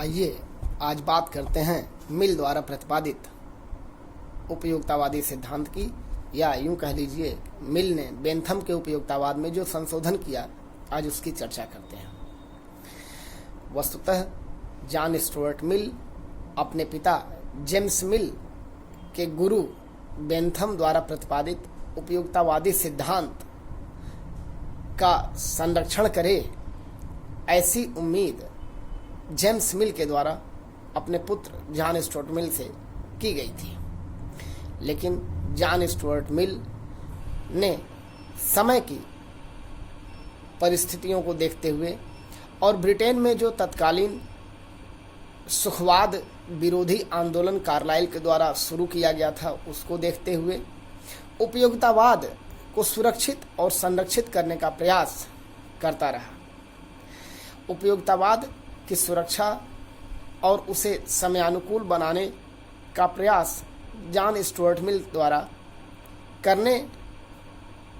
आइए आज बात करते हैं मिल द्वारा प्रतिपादित उपयोगितावादी सिद्धांत की, या यूं कह लीजिए मिल ने बेंथम के उपयोगितावाद में जो संशोधन किया, आज उसकी चर्चा करते हैं। वस्तुतः जॉन स्टुअर्ट मिल अपने पिता जेम्स मिल के गुरु बेंथम द्वारा प्रतिपादित उपयोगितावादी सिद्धांत का संरक्षण करे, ऐसी उम्मीद जेम्स मिल के द्वारा अपने पुत्र जॉन स्टुअर्ट मिल से की गई थी। लेकिन जॉन स्टुअर्ट मिल ने समय की परिस्थितियों को देखते हुए और ब्रिटेन में जो तत्कालीन सुखवाद विरोधी आंदोलन कार्लाइल के द्वारा शुरू किया गया था, उसको देखते हुए उपयोगितावाद को सुरक्षित और संरक्षित करने का प्रयास करता रहा। उपयोगितावाद की सुरक्षा और उसे समयानुकूल बनाने का प्रयास जॉन स्टुअर्ट मिल द्वारा करने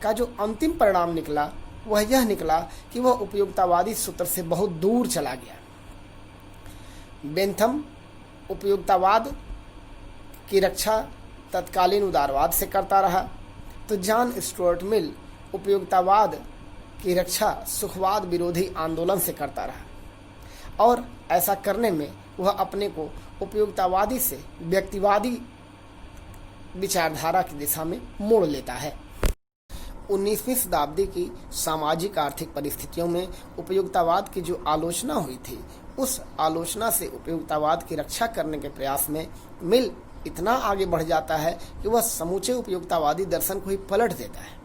का जो अंतिम परिणाम निकला, वह यह निकला कि वह उपयोगितावादी सूत्र से बहुत दूर चला गया। बेंथम उपयोगितावाद की रक्षा तत्कालीन उदारवाद से करता रहा, तो जॉन स्टुअर्ट मिल उपयोगितावाद की रक्षा सुखवाद विरोधी आंदोलन से करता रहा, और ऐसा करने में वह अपने को उपयोगितावादी से व्यक्तिवादी विचारधारा की दिशा में मोड़ लेता है। 19वीं शताब्दी की सामाजिक आर्थिक परिस्थितियों में उपयोगितावाद की जो आलोचना हुई थी, उस आलोचना से उपयोगितावाद की रक्षा करने के प्रयास में मिल इतना आगे बढ़ जाता है कि वह समूचे उपयोगितावादी दर्शन को ही पलट देता है।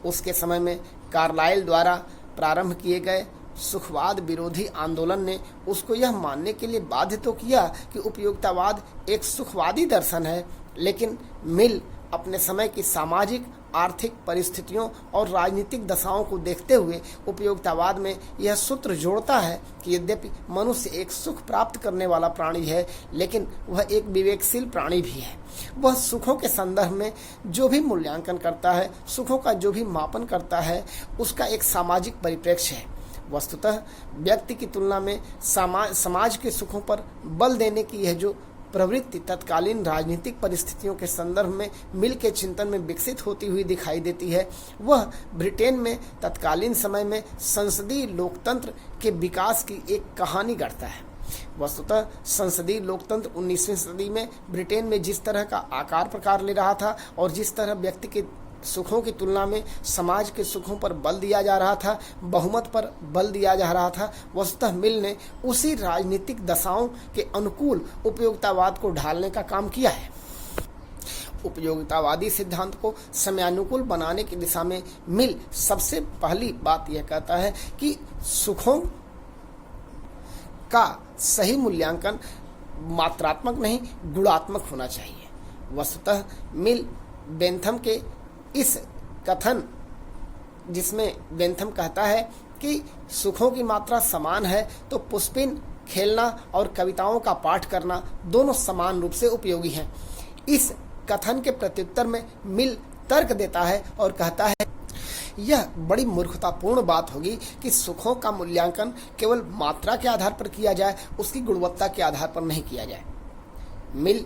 उसके समय में कार्लाइल द्वारा प्रारंभ किए गए सुखवाद विरोधी आंदोलन ने उसको यह मानने के लिए बाध्य तो किया कि उपयोगितावाद एक सुखवादी दर्शन है, लेकिन मिल अपने समय की सामाजिक आर्थिक परिस्थितियों और राजनीतिक दशाओं को देखते हुए उपयोगितावाद में यह सूत्र जोड़ता है कि यद्यपि मनुष्य एक सुख प्राप्त करने वाला प्राणी है, लेकिन वह एक विवेकशील प्राणी भी है। वह सुखों के संदर्भ में जो भी मूल्यांकन करता है, सुखों का जो भी मापन करता है, उसका एक सामाजिक परिप्रेक्ष्य है। वस्तुतः व्यक्ति की तुलना में समाज के सुखों पर बल देने की यह जो प्रवृत्ति तत्कालीन राजनीतिक परिस्थितियों के संदर्भ में मिल के चिंतन में विकसित होती हुई दिखाई देती है, वह ब्रिटेन में तत्कालीन समय में संसदीय लोकतंत्र के विकास की एक कहानी गढ़ता है। वस्तुतः संसदीय लोकतंत्र 19वीं सदी में ब्रिटेन में जिस तरह का आकार प्रकार ले रहा था और जिस तरह व्यक्ति के सुखों की तुलना में समाज के सुखों पर बल दिया जा रहा था, बहुमत पर बल दिया जा रहा था, वस्तुतः मिल ने उसी राजनीतिक दशाओं के अनुकूल उपयोगितावाद को ढालने का काम किया है। उपयोगितावादी सिद्धांत को समयानुकूल बनाने की दिशा में मिल सबसे पहली बात यह कहता है कि सुखों का सही मूल्यांकन मात्रात्मक नहीं, गुणात्मक होना चाहिए। वस्तुतः मिल बेंथम के इस कथन, जिसमें बेंथम कहता है कि सुखों की मात्रा समान है, तो पुष्पिन खेलना और कविताओं का पाठ करना दोनों समान रूप से उपयोगी हैं। इस कथन के प्रत्युत्तर में मिल तर्क देता है और कहता है यह बड़ी मूर्खतापूर्ण बात होगी कि सुखों का मूल्यांकन केवल मात्रा के आधार पर किया जाए, उसकी गुणवत्ता के आधार पर नहीं किया जाए। मिल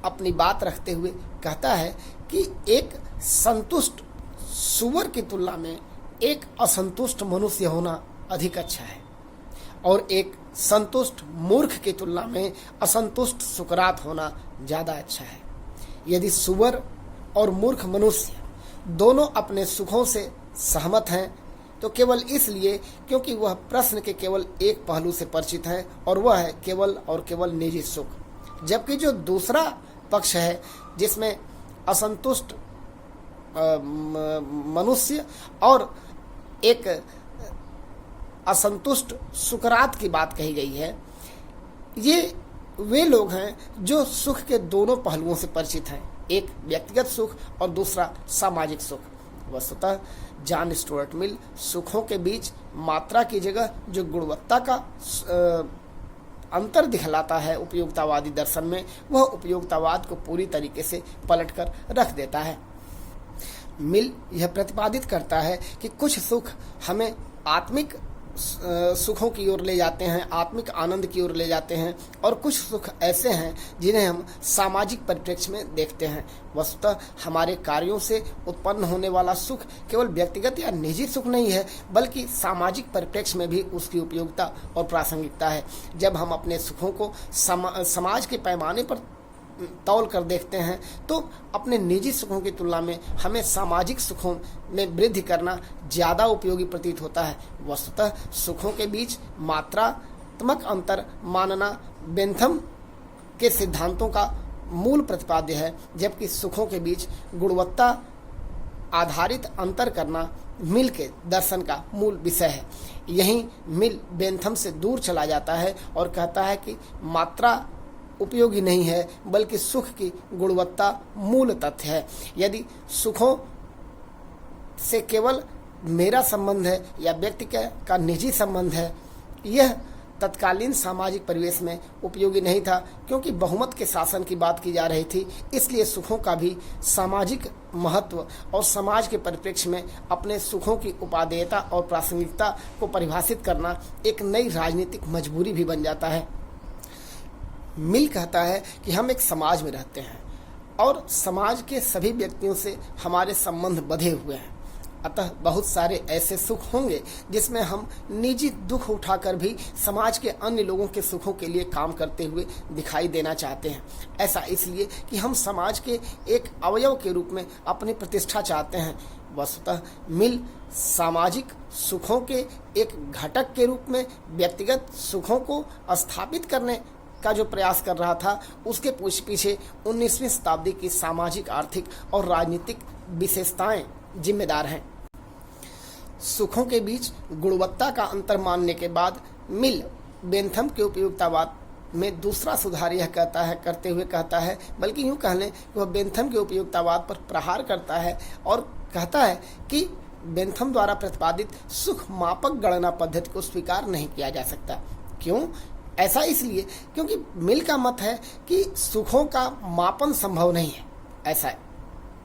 अपनी बात रखते हुए कहता है कि एक संतुष्ट सूअर की तुलना में एक असंतुष्ट मनुष्य होना अधिक अच्छा है, और एक संतुष्ट मूर्ख की तुलना में असंतुष्ट सुकरात होना ज़्यादा अच्छा है। यदि सूअर और मूर्ख मनुष्य दोनों अपने सुखों से सहमत हैं, तो केवल इसलिए क्योंकि वह प्रश्न के केवल एक पहलू से परिचित है, और वह है केवल और केवल निजी सुख। जबकि जो दूसरा पक्ष है, जिसमें असंतुष्ट मनुष्य और एक असंतुष्ट सुकरात की बात कही गई है, ये वे लोग हैं जो सुख के दोनों पहलुओं से परिचित हैं, एक व्यक्तिगत सुख और दूसरा सामाजिक सुख। वस्तुतः जॉन स्टुअर्ट मिल सुखों के बीच मात्रा की जगह जो गुणवत्ता का अंतर दिखलाता है उपयोगितावादी दर्शन में, वह उपयोगितावाद को पूरी तरीके से पलटकर रख देता है। मिल यह प्रतिपादित करता है कि कुछ सुख हमें आत्मिक सुखों की ओर ले जाते हैं, आत्मिक आनंद की ओर ले जाते हैं, और कुछ सुख ऐसे हैं जिन्हें हम सामाजिक परिप्रेक्ष्य में देखते हैं। वस्तुतः हमारे कार्यों से उत्पन्न होने वाला सुख केवल व्यक्तिगत या निजी सुख नहीं है, बल्कि सामाजिक परिप्रेक्ष्य में भी उसकी उपयोगिता और प्रासंगिकता है। जब हम अपने सुखों को समाज के पैमाने पर तौल कर देखते हैं तो अपने निजी सुखों की तुलना में हमें सामाजिक सुखों में वृद्धि करना ज़्यादा उपयोगी प्रतीत होता है। वस्तुतः सुखों के बीच मात्रात्मक अंतर मानना बेंथम के सिद्धांतों का मूल प्रतिपाद्य है, जबकि सुखों के बीच गुणवत्ता आधारित अंतर करना मिल के दर्शन का मूल विषय है। यहीं मिल बेंथम से दूर चला जाता है और कहता है कि मात्रा उपयोगी नहीं है, बल्कि सुख की गुणवत्ता मूल तथ्य है। यदि सुखों से केवल मेरा संबंध है या व्यक्ति का निजी संबंध है, यह तत्कालीन सामाजिक परिवेश में उपयोगी नहीं था, क्योंकि बहुमत के शासन की बात की जा रही थी। इसलिए सुखों का भी सामाजिक महत्व और समाज के परिप्रेक्ष्य में अपने सुखों की उपादेयता और प्रासंगिकता को परिभाषित करना एक नई राजनीतिक मजबूरी भी बन जाता है। मिल कहता है कि हम एक समाज में रहते हैं और समाज के सभी व्यक्तियों से हमारे संबंध बंधे हुए हैं। अतः बहुत सारे ऐसे सुख होंगे जिसमें हम निजी दुख उठाकर भी समाज के अन्य लोगों के सुखों के लिए काम करते हुए दिखाई देना चाहते हैं। ऐसा इसलिए कि हम समाज के एक अवयव के रूप में अपनी प्रतिष्ठा चाहते हैं। वस्तुतः मिल सामाजिक सुखों के एक घटक के रूप में व्यक्तिगत सुखों को स्थापित करने का जो प्रयास कर रहा था, उसके पीछे 19वीं शताब्दी की सामाजिक, आर्थिक और राजनीतिक विशेषताएं जिम्मेदार हैं। सुखों के बीच गुणवत्ता का अंतर मानने के बाद मिल बेंथम के उपयोगितावाद में दूसरा सुधार यह करते हुए कहता है, बल्कि यूं कह लें कि वह बेंथम के उपयोगितावाद पर प्रहार करता है और कहता है कि बेंथम द्वारा प्रतिपादित सुख मापक गणना पद्धति को स्वीकार नहीं किया जा सकता। क्यों? ऐसा इसलिए क्योंकि मिल का मत है कि सुखों का मापन संभव नहीं है। ऐसा है,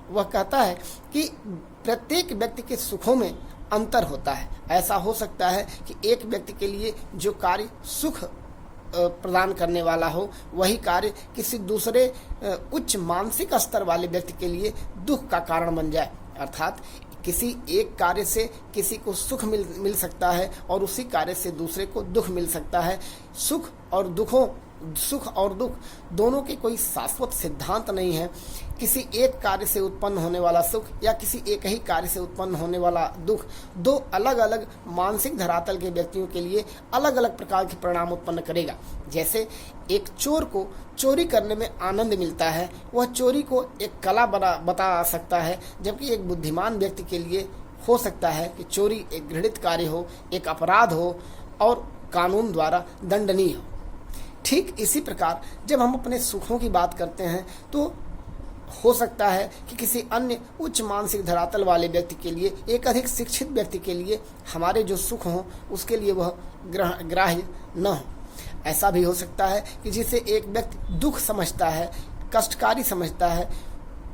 वह कहता है कि प्रत्येक व्यक्ति के सुखों में अंतर होता है। ऐसा हो सकता है कि एक व्यक्ति के लिए जो कार्य सुख प्रदान करने वाला हो, वही कार्य किसी दूसरे उच्च मानसिक स्तर वाले व्यक्ति के लिए दुख का कारण बन जाए। अर्थात किसी एक कार्य से किसी को सुख मिल सकता है और उसी कार्य से दूसरे को दुख मिल सकता है। सुख और दुख दोनों के कोई शाश्वत सिद्धांत नहीं है। किसी एक कार्य से उत्पन्न होने वाला सुख या किसी एक ही कार्य से उत्पन्न होने वाला दुख दो अलग अलग मानसिक धरातल के व्यक्तियों के लिए अलग अलग प्रकार के परिणाम उत्पन्न करेगा। जैसे एक चोर को चोरी करने में आनंद मिलता है, वह चोरी को एक कला बता सकता है, जबकि एक बुद्धिमान व्यक्ति के लिए हो सकता है कि चोरी एक घृणित कार्य हो, एक अपराध हो और कानून द्वारा दंडनीय हो। ठीक इसी प्रकार जब हम अपने सुखों की बात करते हैं तो हो सकता है कि किसी अन्य उच्च मानसिक धरातल वाले व्यक्ति के लिए, एक अधिक शिक्षित व्यक्ति के लिए हमारे जो सुख हों उसके लिए वह ग्राह्य न हो। ऐसा भी हो सकता है कि जिसे एक व्यक्ति दुख समझता है, कष्टकारी समझता है,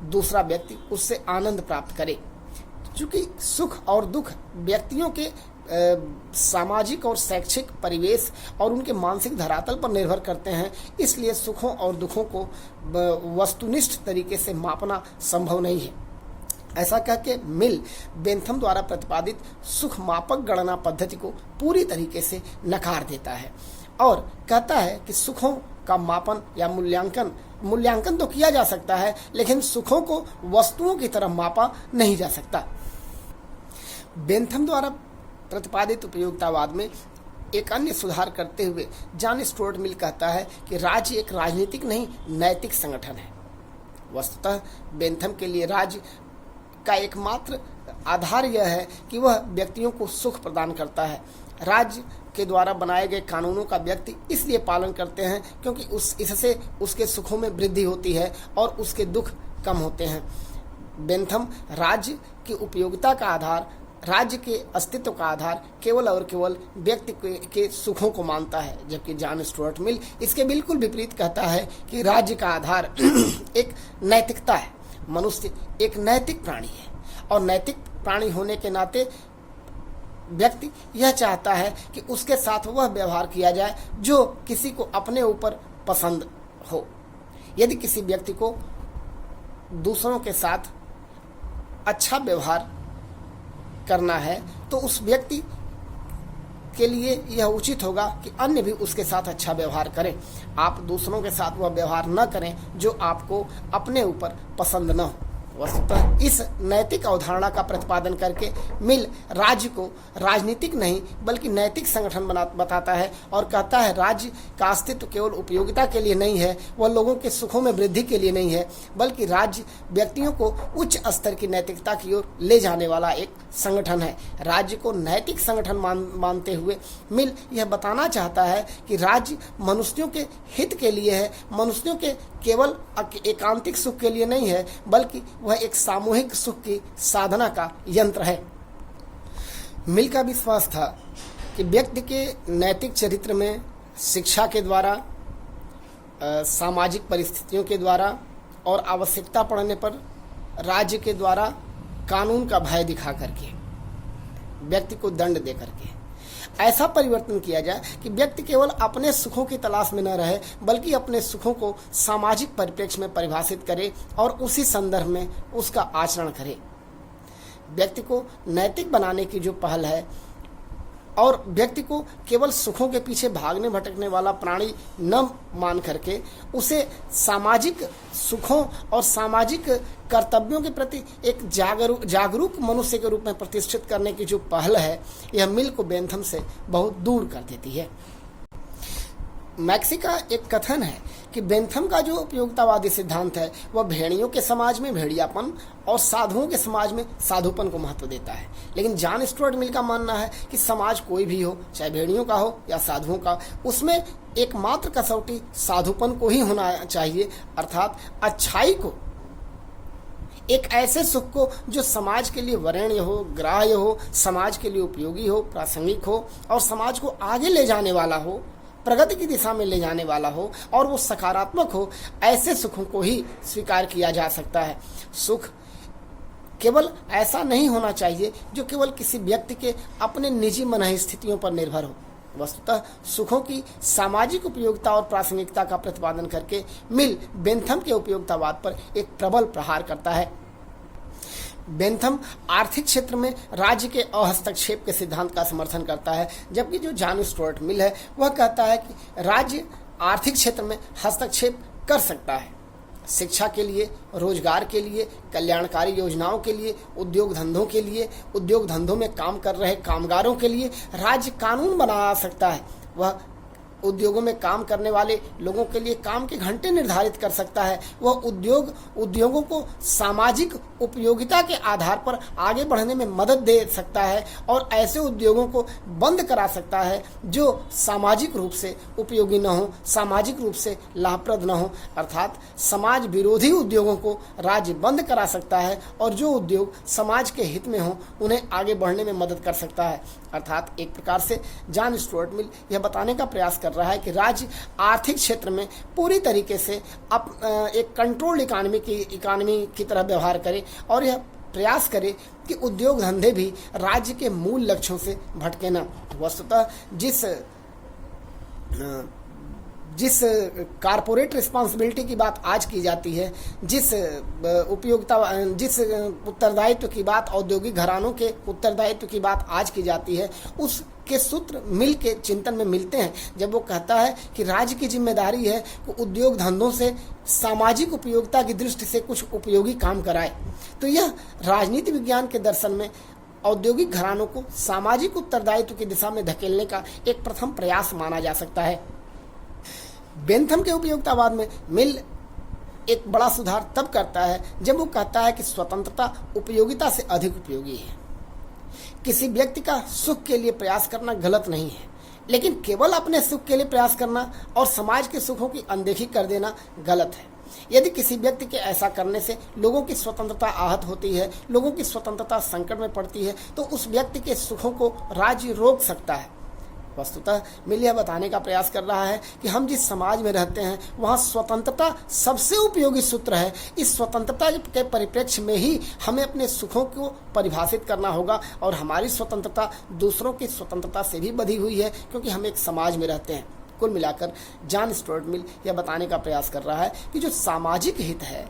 दूसरा व्यक्ति उससे आनंद प्राप्त करे। चूँकि सुख और दुख व्यक्तियों के सामाजिक और शैक्षिक परिवेश और उनके मानसिक धरातल पर निर्भर करते हैं, इसलिए सुखों और दुखों को वस्तुनिष्ठ तरीके से मापना संभव नहीं है। ऐसा कह के मिल बेंथम द्वारा प्रतिपादित सुख मापक गणना पद्धति को पूरी तरीके से नकार देता है और कहता है कि सुखों का मापन या मूल्यांकन तो किया जा सकता है, लेकिन सुखों को वस्तुओं की तरह मापा नहीं जा सकता। बेंथम द्वारा प्रतिपादित उपयोगितावाद में एक अन्य सुधार करते हुए जॉन स्टुअर्ट मिल कहता है कि राज्य एक राजनीतिक नहीं, नैतिक संगठन है। वस्तुतः बेंथम के लिए राज्य का एकमात्र आधार यह है कि वह व्यक्तियों को सुख प्रदान करता है। राज्य के द्वारा बनाए गए कानूनों का व्यक्ति इसलिए पालन करते हैं क्योंकि इससे उसके सुखों में वृद्धि होती है और उसके दुख कम होते हैं। बेंथम राज्य की उपयोगिता का आधार, राज्य के अस्तित्व का आधार केवल और केवल व्यक्ति के सुखों को मानता है, जबकि जॉन स्टुअर्ट मिल इसके बिल्कुल विपरीत कहता है कि राज्य का आधार एक नैतिकता है। मनुष्य एक नैतिक प्राणी है और नैतिक प्राणी होने के नाते व्यक्ति यह चाहता है कि उसके साथ वह व्यवहार किया जाए जो किसी को अपने ऊपर पसंद हो। यदि किसी व्यक्ति को दूसरों के साथ अच्छा व्यवहार करना है तो उस व्यक्ति के लिए यह उचित होगा कि अन्य भी उसके साथ अच्छा व्यवहार करें। आप दूसरों के साथ वह व्यवहार न करें जो आपको अपने ऊपर पसंद न हो। वस्तुतः इस नैतिक अवधारणा का प्रतिपादन करके मिल राज्य को राजनीतिक नहीं बल्कि नैतिक संगठन बताता है और कहता है राज्य का अस्तित्व केवल उपयोगिता के लिए नहीं है, वह लोगों के सुखों में वृद्धि के लिए नहीं है, बल्कि राज्य व्यक्तियों को उच्च स्तर की नैतिकता की ओर ले जाने वाला एक संगठन है। राज्य को नैतिक संगठन मानते हुए मिल यह बताना चाहता है कि राज्य मनुष्यों के हित के लिए है, मनुष्यों के केवल एकांतिक सुख के लिए नहीं है, बल्कि वह एक सामूहिक सुख की साधना का यंत्र है। मिल का विश्वास था कि व्यक्ति के नैतिक चरित्र में शिक्षा के द्वारा, सामाजिक परिस्थितियों के द्वारा और आवश्यकता पड़ने पर राज्य के द्वारा कानून का भय दिखा करके, व्यक्ति को दंड दे करके ऐसा परिवर्तन किया जाए कि व्यक्ति केवल अपने सुखों की तलाश में न रहे बल्कि अपने सुखों को सामाजिक परिप्रेक्ष्य में परिभाषित करे और उसी संदर्भ में उसका आचरण करे। व्यक्ति को नैतिक बनाने की जो पहल है और व्यक्ति को केवल सुखों के पीछे भागने भटकने वाला प्राणी न मान करके उसे सामाजिक सुखों और सामाजिक कर्तव्यों के प्रति एक जागरूक मनुष्य के रूप में प्रतिष्ठित करने की जो पहल है, यह मिल को बेंथम से बहुत दूर कर देती है। मैक्सी का एक कथन है कि बेंथम का जो उपयोगितावादी सिद्धांत है वह भेड़ियों के समाज में भेड़ियापन और साधुओं के समाज में साधुपन को महत्व देता है, लेकिन जॉन स्टुअर्ट मिल का मानना है कि समाज कोई भी हो, चाहे भेड़ियों का हो या साधुओं का, उसमें एकमात्र कसौटी साधुपन को ही होना चाहिए, अर्थात अच्छाई को, एक ऐसे सुख को जो समाज के लिए वरेण्य हो, ग्राह्य हो, समाज के लिए उपयोगी हो, प्रासंगिक हो और समाज को आगे ले जाने वाला हो, प्रगति की दिशा में ले जाने वाला हो और वो सकारात्मक हो। ऐसे सुखों को ही स्वीकार किया जा सकता है। सुख केवल ऐसा नहीं होना चाहिए जो केवल किसी व्यक्ति के अपने निजी मनःस्थितियों पर निर्भर हो। वस्तुतः सुखों की सामाजिक उपयोगिता और प्रासंगिकता का प्रतिपादन करके मिल बेंथम के उपयोगितावाद पर एक प्रबल प्रहार करता है। बेंथम आर्थिक क्षेत्र में राज्य के अहस्तक्षेप के सिद्धांत का समर्थन करता है, जबकि जो जॉन स्टुअर्ट मिल है वह कहता है कि राज्य आर्थिक क्षेत्र में हस्तक्षेप कर सकता है। शिक्षा के लिए, रोजगार के लिए, कल्याणकारी योजनाओं के लिए, उद्योग धंधों में काम कर रहे कामगारों के लिए राज्य कानून बना सकता है। वह उद्योगों में काम करने वाले लोगों के लिए काम के घंटे निर्धारित कर सकता है। वह उद्योगों को सामाजिक उपयोगिता के आधार पर आगे बढ़ने में मदद दे सकता है और ऐसे उद्योगों को बंद करा सकता है जो सामाजिक रूप से उपयोगी न हो, सामाजिक रूप से लाभप्रद न हो, अर्थात समाज विरोधी उद्योगों को राज्य बंद करा सकता है और जो उद्योग समाज के हित में हो उन्हें आगे बढ़ने में मदद कर सकता है। अर्थात एक प्रकार से जॉन स्टुअर्ट मिल यह बताने का प्रयास कर रहा है कि राज्य आर्थिक क्षेत्र में पूरी तरीके से एक कंट्रोल्ड इकानमी की तरह व्यवहार करे और यह प्रयास करे कि उद्योग धंधे भी राज्य के मूल लक्ष्यों से भटके न। वस्तुतः जिस कारपोरेट रिस्पॉन्सिबिलिटी की बात आज की जाती है, जिस उत्तरदायित्व की बात, औद्योगिक घरानों के उत्तरदायित्व की बात आज की जाती है, उसके सूत्र मिल के चिंतन में मिलते हैं जब वो कहता है कि राज्य की जिम्मेदारी है कि उद्योग धंधों से सामाजिक उपयोगिता की दृष्टि से कुछ उपयोगी काम कराए। तो यह राजनीति विज्ञान के दर्शन में औद्योगिक घरानों को सामाजिक उत्तरदायित्व की दिशा में धकेलने का एक प्रथम प्रयास माना जा सकता है। बेंथम के उपयोगितावाद में मिल एक बड़ा सुधार तब करता है जब वो कहता है कि स्वतंत्रता उपयोगिता से अधिक उपयोगी है। किसी व्यक्ति का सुख के लिए प्रयास करना गलत नहीं है, लेकिन केवल अपने सुख के लिए प्रयास करना और समाज के सुखों की अनदेखी कर देना गलत है। यदि किसी व्यक्ति के ऐसा करने से लोगों की स्वतंत्रता आहत होती है, लोगों की स्वतंत्रता संकट में पड़ती है, तो उस व्यक्ति के सुखों को राज्य रोक सकता है। वस्तुतः मिल यह बताने का प्रयास कर रहा है कि हम जिस समाज में रहते हैं वहाँ स्वतंत्रता सबसे उपयोगी सूत्र है। इस स्वतंत्रता के परिप्रेक्ष्य में ही हमें अपने सुखों को परिभाषित करना होगा और हमारी स्वतंत्रता दूसरों की स्वतंत्रता से भी बधी हुई है, क्योंकि हम एक समाज में रहते हैं। कुल मिलाकर जॉन स्टुअर्ट मिल यह बताने का प्रयास कर रहा है कि जो सामाजिक हित है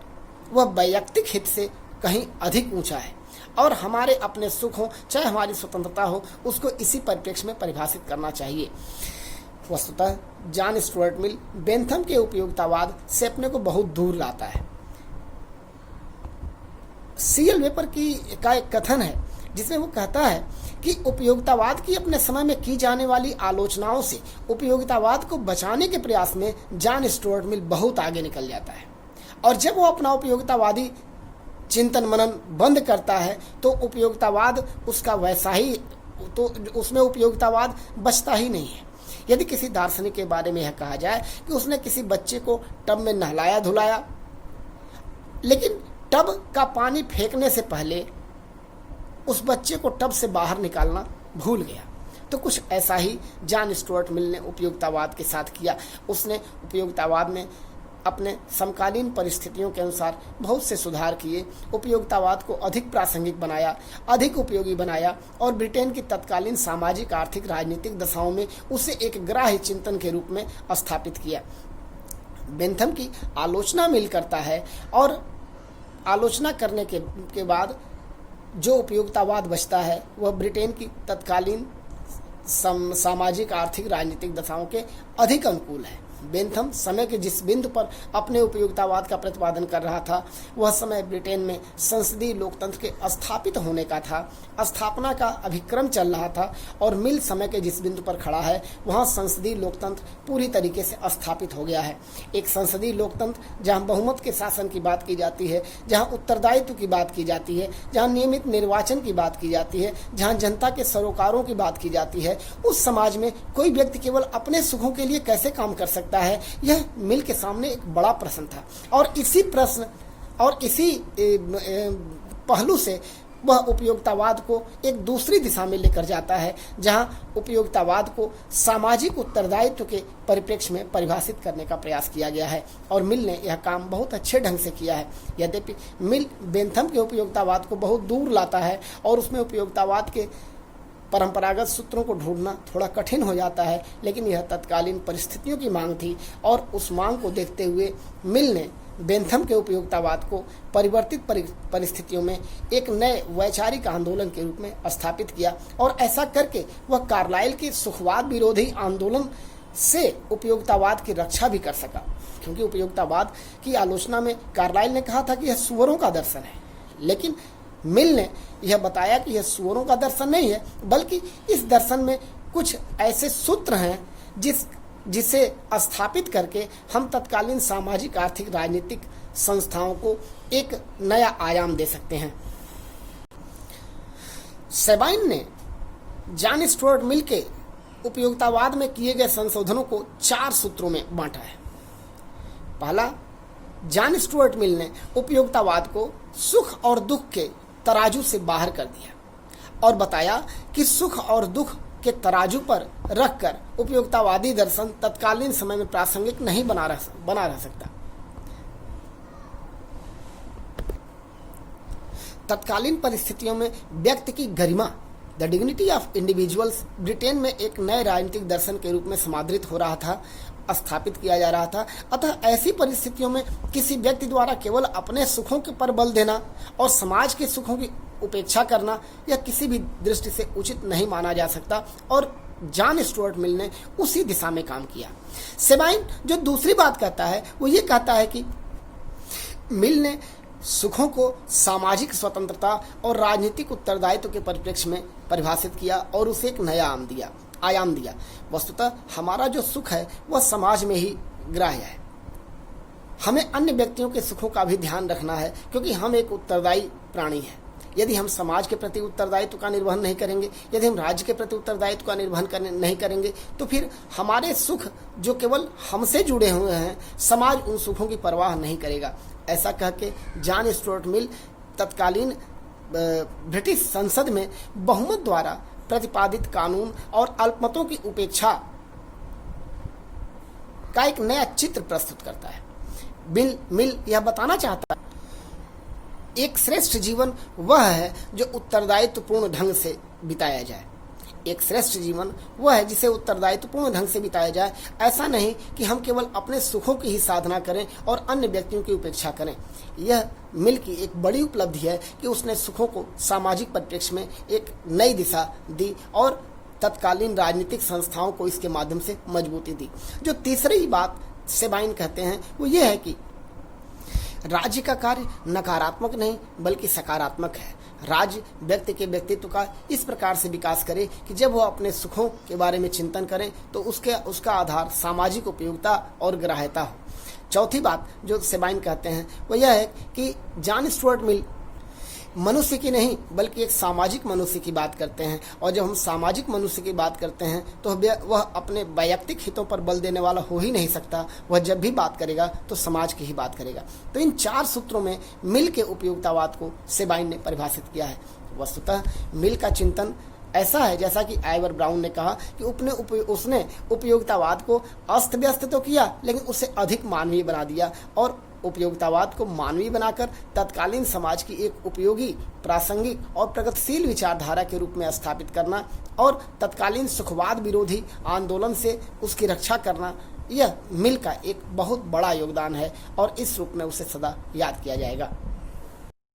वह वैयक्तिक हित से कहीं अधिक ऊंचा है और हमारे अपने सुख हो चाहे हमारी स्वतंत्रता हो, उसको इसी परिप्रेक्ष्य में परिभाषित करना चाहिए। वस्तुतः जॉन स्टुअर्ट मिल बेंथम के उपयोगितावाद से अपने को बहुत दूर लाता है। सीएल वेपर का एक कथन है जिसमें वो कहता है कि उपयोगितावाद की अपने समय में की जाने वाली आलोचनाओं से उपयोगितावाद को बचाने के प्रयास में जॉन स्टुअर्ट मिल बहुत आगे निकल जाता है और जब वो अपना उपयोगितावादी चिंतन मनन बंद करता है तो उपयोगितावाद उसका वैसा ही, तो उसमें उपयोगितावाद बचता ही नहीं है। यदि किसी दार्शनिक के बारे में यह कहा जाए कि उसने किसी बच्चे को टब में नहलाया धुलाया, लेकिन टब का पानी फेंकने से पहले उस बच्चे को टब से बाहर निकालना भूल गया, तो कुछ ऐसा ही जॉन स्टुअर्ट मिल ने उपयोगितावाद के साथ किया। उसने उपयोगितावाद में अपने समकालीन परिस्थितियों के अनुसार बहुत से सुधार किए, उपयोगितावाद को अधिक प्रासंगिक बनाया, अधिक उपयोगी बनाया और ब्रिटेन की तत्कालीन सामाजिक आर्थिक राजनीतिक दशाओं में उसे एक ग्राह्य चिंतन के रूप में स्थापित किया। बेंथम की आलोचना मिल करता है और आलोचना करने के बाद जो उपयोगितावाद बचता है वह ब्रिटेन की तत्कालीन सामाजिक आर्थिक राजनीतिक दशाओं के अधिक अनुकूल है। बेंथम समय के जिस बिंदु पर अपने उपयोगितावाद का प्रतिपादन कर रहा था वह समय ब्रिटेन में संसदीय लोकतंत्र के स्थापित होने का था, स्थापना का अभिक्रम चल रहा था और मिल समय के जिस बिंदु पर खड़ा है वहाँ संसदीय लोकतंत्र पूरी तरीके से स्थापित हो गया है। एक संसदीय लोकतंत्र जहाँ बहुमत के शासन की बात की जाती है, जहाँ उत्तरदायित्व की बात की जाती है, जहाँ नियमित निर्वाचन की बात की जाती है, जहाँ जनता के सरोकारों की बात की जाती है, उस समाज में कोई व्यक्ति केवल अपने सुखों के लिए कैसे काम कर सकता है, यह मिल के सामने एक बड़ा प्रश्न था। और इसी प्रश्न और इसी पहलू से वह उपयोगितावाद को एक दूसरी दिशा में लेकर जाता है, जहां उपयोगितावाद को सामाजिक उत्तरदायित्व के परिप्रेक्ष्य में परिभाषित करने का प्रयास किया गया है और मिल ने यह काम बहुत अच्छे ढंग से किया है। यद्यपि मिल बेंथम के उपयोगितावाद को बहुत दूर लाता है और उसमें उपयोगितावाद के परंपरागत सूत्रों को ढूंढना थोड़ा कठिन हो जाता है, लेकिन यह तत्कालीन परिस्थितियों की मांग थी और उस मांग को देखते हुए मिल ने बेंथम के उपयोगितावाद को परिवर्तित परिस्थितियों में एक नए वैचारिक आंदोलन के रूप में स्थापित किया और ऐसा करके वह कार्लाइल के सुखवाद विरोधी आंदोलन से उपयोगितावाद की रक्षा भी कर सका। क्योंकि उपयोगितावाद की आलोचना में कार्लाइल ने कहा था कि यह सुअरों का दर्शन है, लेकिन मिल ने यह बताया कि यह सुअरों का दर्शन नहीं है, बल्कि इस दर्शन में कुछ ऐसे सूत्र हैं जिसे स्थापित करके हम तत्कालीन सामाजिक आर्थिक राजनीतिक संस्थाओं को एक नया आयाम दे सकते हैं। सेबाइन ने जॉन स्टुअर्ट मिल के उपयोगितावाद में किए गए संशोधनों को 4 सूत्रों में बांटा है। पहला, जॉन स्टुअर्ट मिल ने उपयोगितावाद को सुख और दुख के तराजू से बाहर कर दिया और बताया कि सुख और दुख के तराजू पर रखकर उपयोगितावादी दर्शन तत्कालीन समय में प्रासंगिक नहीं बना रह सकता। तत्कालीन परिस्थितियों में व्यक्ति की गरिमा, the dignity of individuals, Britain में एक नए राजनीतिक दर्शन के रूप में समादृत हो रहा था, स्थापित किया जा रहा था। अतः ऐसी परिस्थितियों में किसी व्यक्ति द्वारा केवल अपने सुखों के पर बल देना और समाज के सुखों की उपेक्षा करना यह किसी भी दृष्टि से उचित नहीं माना जा सकता और जॉन स्टुअर्ट मिल ने उसी दिशा में काम किया। सेबाइन जो दूसरी बात कहता है वो ये कहता है कि मिल ने सुखों को सामाजिक स्वतंत्रता और राजनीतिक उत्तरदायित्व के परिप्रेक्ष्य में परिभाषित किया और उसे एक नया आयाम दिया। वस्तुतः हमारा जो सुख है वह समाज में ही ग्राह्य है। हमें अन्य व्यक्तियों के सुखों का भी ध्यान रखना है, क्योंकि हम एक उत्तरदायी प्राणी हैं। यदि हम समाज के प्रति उत्तरदायित्व का निर्वहन नहीं करेंगे, यदि हम राज्य के प्रति उत्तरदायित्व का निर्वहन नहीं करेंगे, तो फिर हमारे सुख जो केवल हमसे जुड़े हुए हैं, समाज उन सुखों की परवाह नहीं करेगा। ऐसा कह के जॉन स्टुअर्ट मिल तत्कालीन ब्रिटिश संसद में बहुमत द्वारा प्रतिपादित कानून और अल्पमतों की उपेक्षा का एक नया चित्र प्रस्तुत करता है। मिल यह बताना चाहता है एक श्रेष्ठ जीवन वह है जो उत्तरदायित्वपूर्ण ढंग से बिताया जाए। एक श्रेष्ठ जीवन वह है जिसे उत्तरदायित्वपूर्ण ढंग से बिताया जाए। ऐसा नहीं कि हम केवल अपने सुखों की ही साधना करें और अन्य व्यक्तियों की उपेक्षा करें। यह मिल की एक बड़ी उपलब्धि है कि उसने सुखों को सामाजिक परिप्रेक्ष्य में एक नई दिशा दी और तत्कालीन राजनीतिक संस्थाओं को इसके माध्यम से मजबूती दी। जो तीसरी बात सेबाइन कहते हैं वो ये है कि राज्य का कार्य नकारात्मक नहीं बल्कि सकारात्मक है। राज्य व्यक्ति के व्यक्तित्व का इस प्रकार से विकास करे कि जब वह अपने सुखों के बारे में चिंतन करें तो उसका आधार सामाजिक उपयोगिता और ग्राह्यता हो। चौथी बात जो सेबाइन कहते हैं वह यह है कि जॉन स्टुअर्ट मिल मनुष्य की नहीं बल्कि एक सामाजिक मनुष्य की बात करते हैं, और जब हम सामाजिक मनुष्य की बात करते हैं तो वह अपने वैयक्तिक हितों पर बल देने वाला हो ही नहीं सकता। वह जब भी बात करेगा तो समाज की ही बात करेगा। तो इन 4 सूत्रों में मिल के उपयोगितावाद को सेबाइन ने परिभाषित किया है। वस्तुतः मिल का चिंतन ऐसा है जैसा कि आइवर ब्राउन ने कहा कि उसने उपयोगितावाद को अस्त व्यस्त तो किया लेकिन उसे अधिक मानवीय बना दिया, और उपयोगितावाद को मानवीय बनाकर तत्कालीन समाज की एक उपयोगी, प्रासंगिक और प्रगतिशील विचारधारा के रूप में स्थापित करना और तत्कालीन सुखवाद विरोधी आंदोलन से उसकी रक्षा करना, यह मिल का एक बहुत बड़ा योगदान है और इस रूप में उसे सदा याद किया जाएगा।